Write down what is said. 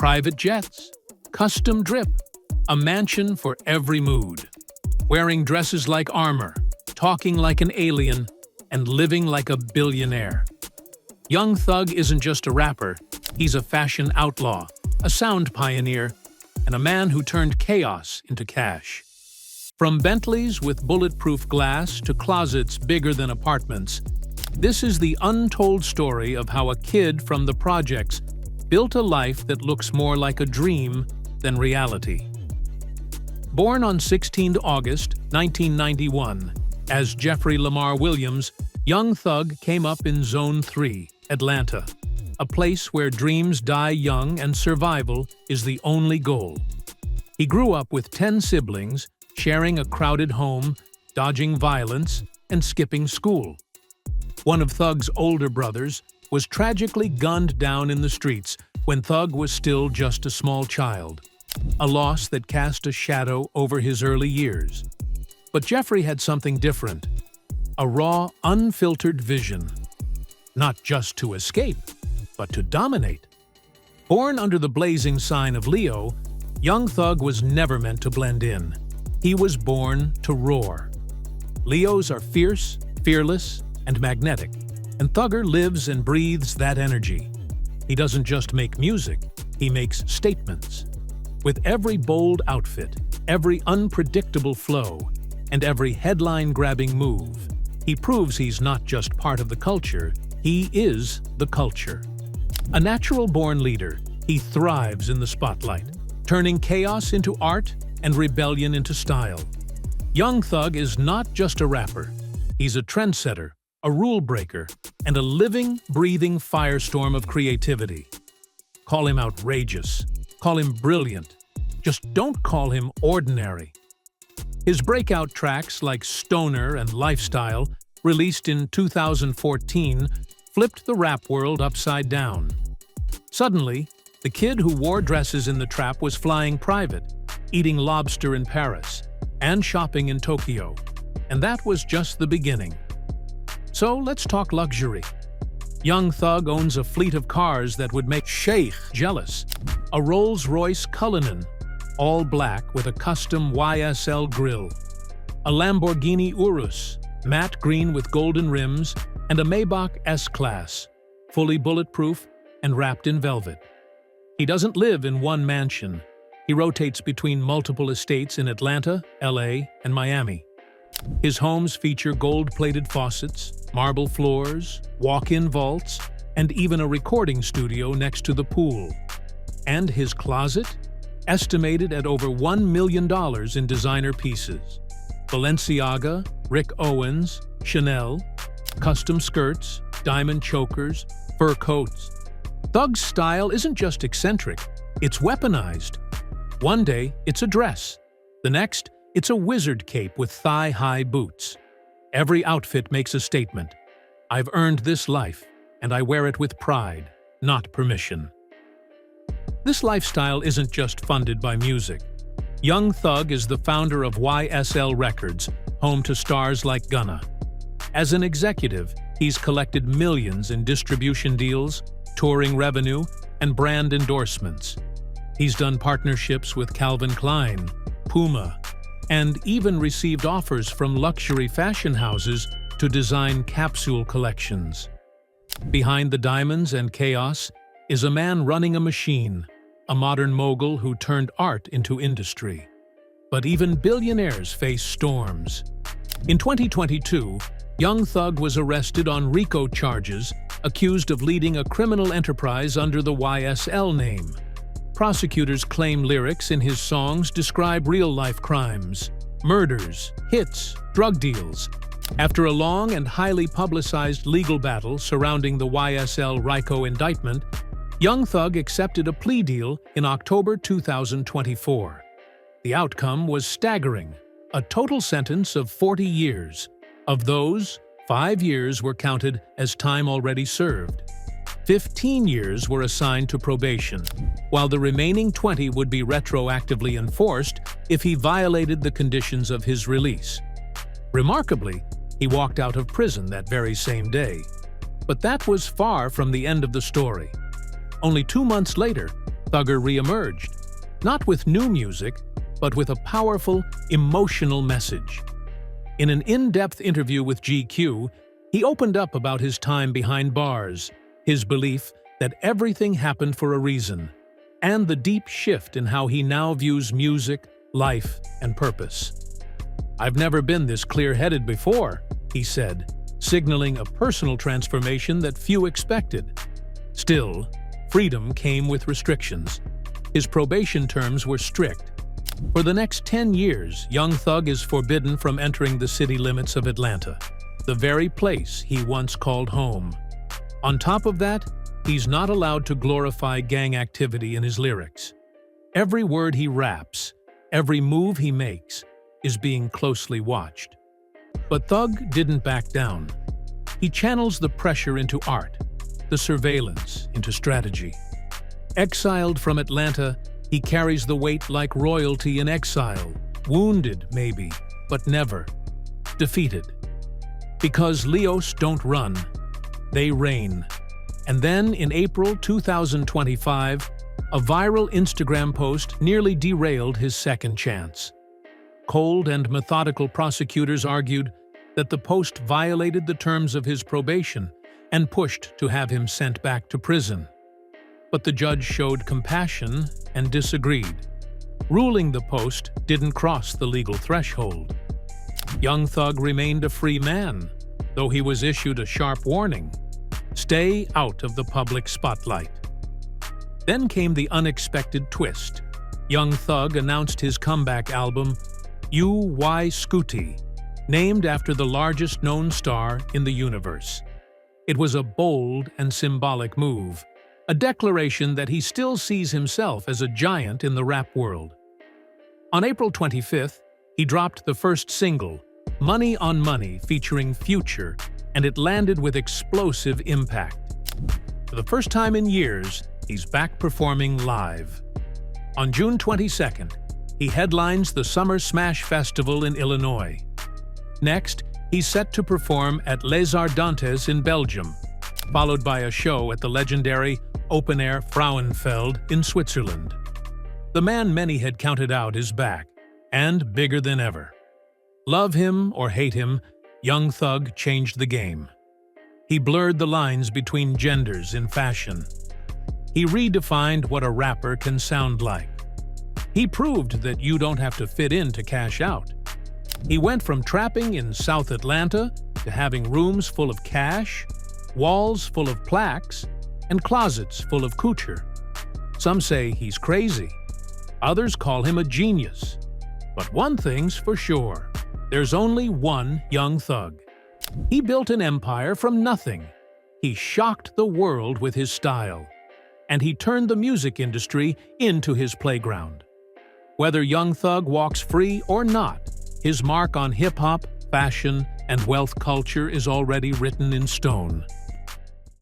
Private jets, custom drip, a mansion for every mood. Wearing dresses like armor, talking like an alien, and living like a billionaire. Young Thug isn't just a rapper, he's a fashion outlaw, a sound pioneer, and a man who turned chaos into cash. From Bentleys with bulletproof glass to closets bigger than apartments, this is the untold story of how a kid from the projects built a life that looks more like a dream than reality. Born on 16 August 1991, as Jeffrey Lamar Williams, Young Thug came up in Zone 3, Atlanta, a place where dreams die young and survival is the only goal. He grew up with 10 siblings, sharing a crowded home, dodging violence, and skipping school. One of Thug's older brothers was tragically gunned down in the streets when Thug was still just a small child, a loss that cast a shadow over his early years. But Jeffrey had something different, a raw, unfiltered vision. Not just to escape, but to dominate. Born under the blazing sign of Leo, Young Thug was never meant to blend in. He was born to roar. Leos are fierce, fearless, and magnetic, and Thugger lives and breathes that energy. He doesn't just make music, he makes statements. With every bold outfit, every unpredictable flow, and every headline-grabbing move, he proves he's not just part of the culture, he is the culture. A natural-born leader, he thrives in the spotlight, turning chaos into art and rebellion into style. Young Thug is not just a rapper, he's a trendsetter, a rule breaker, and a living, breathing firestorm of creativity. Call him outrageous, call him brilliant, just don't call him ordinary. His breakout tracks like Stoner and Lifestyle, released in 2014, flipped the rap world upside down. Suddenly, the kid who wore dresses in the trap was flying private, eating lobster in Paris, and shopping in Tokyo. And that was just the beginning. So let's talk luxury. Young Thug owns a fleet of cars that would make Sheikh jealous. A Rolls-Royce Cullinan, all black with a custom YSL grille. A Lamborghini Urus, matte green with golden rims, and a Maybach S-Class, fully bulletproof and wrapped in velvet. He doesn't live in one mansion. He rotates between multiple estates in Atlanta, LA, and Miami. His homes feature gold-plated faucets, marble floors, walk-in vaults, and even a recording studio next to the pool. And his closet? Estimated at over $1 million in designer pieces. Balenciaga, Rick Owens, Chanel, custom skirts, diamond chokers, fur coats. Thug's style isn't just eccentric, it's weaponized. One day, it's a dress. The next, it's a wizard cape with thigh-high boots. Every outfit makes a statement. I've earned this life, and I wear it with pride, not permission. This lifestyle isn't just funded by music. Young Thug is the founder of YSL Records, home to stars like Gunna. As an executive, he's collected millions in distribution deals, touring revenue, and brand endorsements. He's done partnerships with Calvin Klein, Puma, and even received offers from luxury fashion houses to design capsule collections. Behind the diamonds and chaos is a man running a machine, a modern mogul who turned art into industry. But even billionaires face storms. In 2022, Young Thug was arrested on RICO charges, accused of leading a criminal enterprise under the YSL name. Prosecutors claim lyrics in his songs describe real-life crimes, murders, hits, drug deals. After a long and highly publicized legal battle surrounding the YSL RICO indictment, Young Thug accepted a plea deal in October 2024. The outcome was staggering, a total sentence of 40 years. Of those, 5 years were counted as time already served. 15 years were assigned to probation, while the remaining 20 would be retroactively enforced if he violated the conditions of his release. Remarkably, he walked out of prison that very same day. But that was far from the end of the story. Only 2 months later, Thugger re-emerged, not with new music, but with a powerful, emotional message. In an in-depth interview with GQ, he opened up about his time behind bars, his belief that everything happened for a reason, and the deep shift in how he now views music, life, and purpose. "I've never been this clear-headed before," he said, signaling a personal transformation that few expected. Still, freedom came with restrictions. His probation terms were strict. For the next 10 years, Young Thug is forbidden from entering the city limits of Atlanta, the very place he once called home. On top of that, he's not allowed to glorify gang activity in his lyrics. Every word he raps, every move he makes, is being closely watched. But Thug didn't back down. He channels the pressure into art, the surveillance into strategy. Exiled from Atlanta, he carries the weight like royalty in exile, wounded maybe, but never defeated. Because Leos don't run, they reign. And then in April 2025, a viral Instagram post nearly derailed his second chance. Cold and methodical prosecutors argued that the post violated the terms of his probation and pushed to have him sent back to prison. But the judge showed compassion and disagreed, ruling the post didn't cross the legal threshold. Young Thug remained a free man, though he was issued a sharp warning: stay out of the public spotlight. Then came the unexpected twist. Young Thug announced his comeback album, U.Y. Scooty, named after the largest known star in the universe. It was a bold and symbolic move, a declaration that he still sees himself as a giant in the rap world. On April 25th, he dropped the first single, Money on Money, featuring Future, and it landed with explosive impact. For the first time in years, he's back performing live. On June 22nd, he headlines the Summer Smash Festival in Illinois. Next, he's set to perform at Les Ardentes in Belgium, followed by a show at the legendary open-air Frauenfeld in Switzerland. The man many had counted out is back, and bigger than ever. Love him or hate him, Young Thug changed the game. He blurred the lines between genders in fashion. He redefined what a rapper can sound like. He proved that you don't have to fit in to cash out. He went from trapping in South Atlanta to having rooms full of cash, walls full of plaques, and closets full of couture. Some say he's crazy. Others call him a genius. But one thing's for sure. There's only one Young Thug. He built an empire from nothing. He shocked the world with his style. And he turned the music industry into his playground. Whether Young Thug walks free or not, his mark on hip-hop, fashion, and wealth culture is already written in stone.